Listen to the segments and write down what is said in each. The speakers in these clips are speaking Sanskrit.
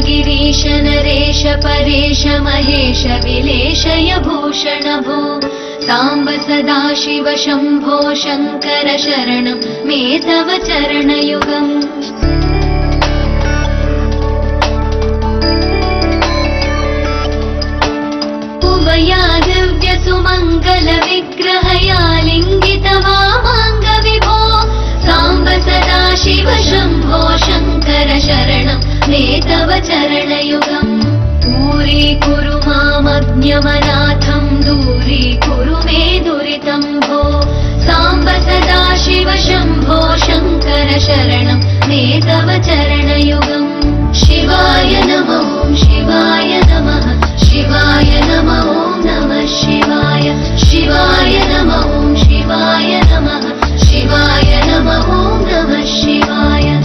गिरीश नरेश परेश महेश विलेशय भूषण भो साम्ब सदाशिव शम्भो शङ्कर शरणं मे तव चरणयुगम् उमया दिव्य सुमङ्गल विग्रहया लिङ्गित वामाङ्ग विभो साम्ब सदाशिव शम्भो शङ्कर शरणं मे तव चरणयुगम् दूरीकुरु मामज्ञमनाथं दूरीकुरु मे दुरितं भो साम्ब सदाशिव शम्भो शङ्कर शरणं मे तव चरणयुगम् शिवाय नमः शिवाय नमः शिवाय नमः नमः शिवाय शिवाय नमः शिवाय नमः शिवाय नमः नमः शिवाय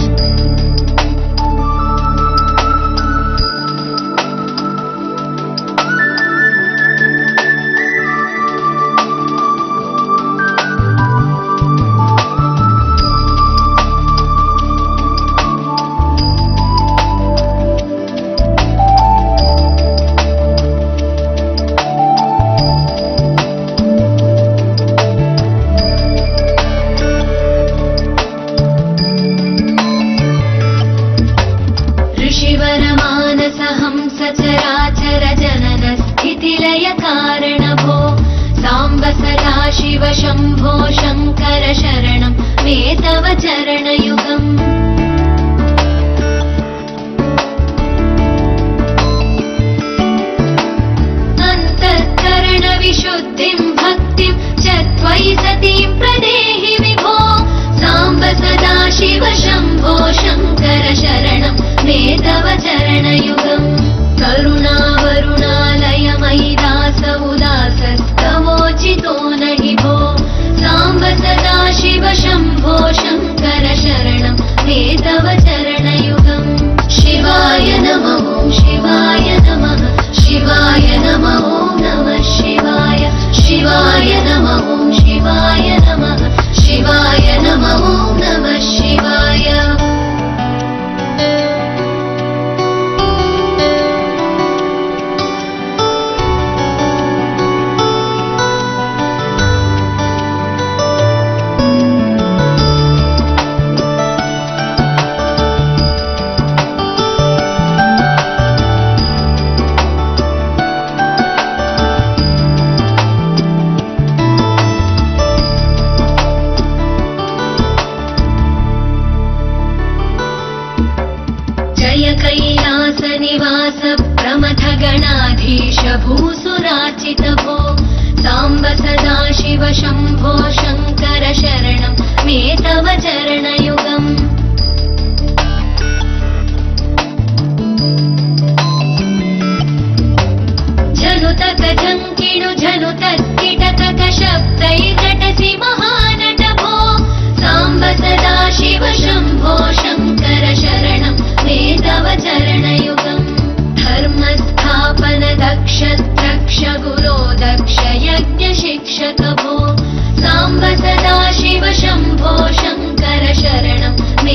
शिव शम्भो शङ्कर शरणं मे तव चरणयुगम् अन्तःकरण विशुद्धिं भक्तिं च त्वयि सतीं प्रदेहि विभो साम्ब सदा शिव शम्भो शङ्कर शरणं मे तव चरणयुगम् करुणावरुणालय मयि दास उदासस्तवोचितो नहि भो साम्ब सदा शिव शम्भो शङ्कर शरणं मे तव चरणयुगम् शिवाय नमः शिवाय नमः शिवाय नमः नमः शिवाय शिवाय नमः शिवाय नमः शिवाय नमः नमः शिवाय कैलास निवास प्रमथ गणाधीश भूसुरार्चित भो साम्ब सदा शिव शम्भो शङ्कर शरणं मे तव चरणयुगम् झनुतक झङ्किणु झनुतत्किटकक शब्दैर्नटसि महानट भो साम्ब सदा शिव शम्भो शङ्कर शरणं मे तव चरणयुगम् धर्मस्थापन दक्ष द्रक्ष गुरो दक्ष यज्ञ शिक्षक भो साम्ब सदा शिव शम्भो शङ्कर शरणं मे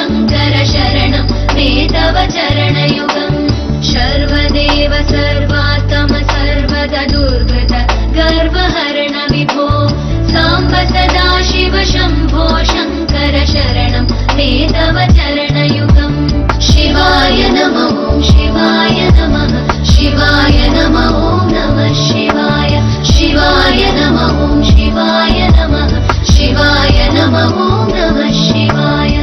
शङ्कर शरणं मे तव चरणयुगम् सर्वदेव सर्वात्म सर्वदा दुर्गत गर्वहरण विभो साम्ब सदा शिव शम्भो शङ्कर शरणं मे तव चरणयुगम् शिवाय नमः शिवाय नमः शिवाय नमः नमः शिवाय शिवाय नमः शिवाय नमः शिवाय नमः नमः शिवाय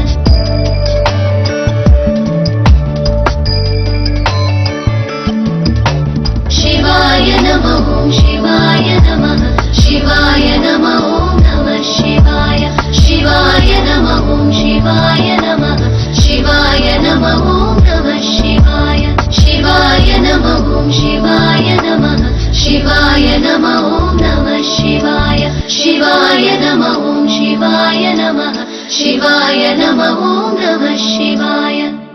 शिवाय नमः शिवाय नमः शिवाय नमः नमः शिवाय शिवाय नमः शिवाय नमः शिवाय नमः नमः शिवाय शिवाय नमः शिवाय नमः शिवाय नमः नमः शिवाय शिवाय नमः शिवाय नमः शिवाय नमः नमः शिवाय।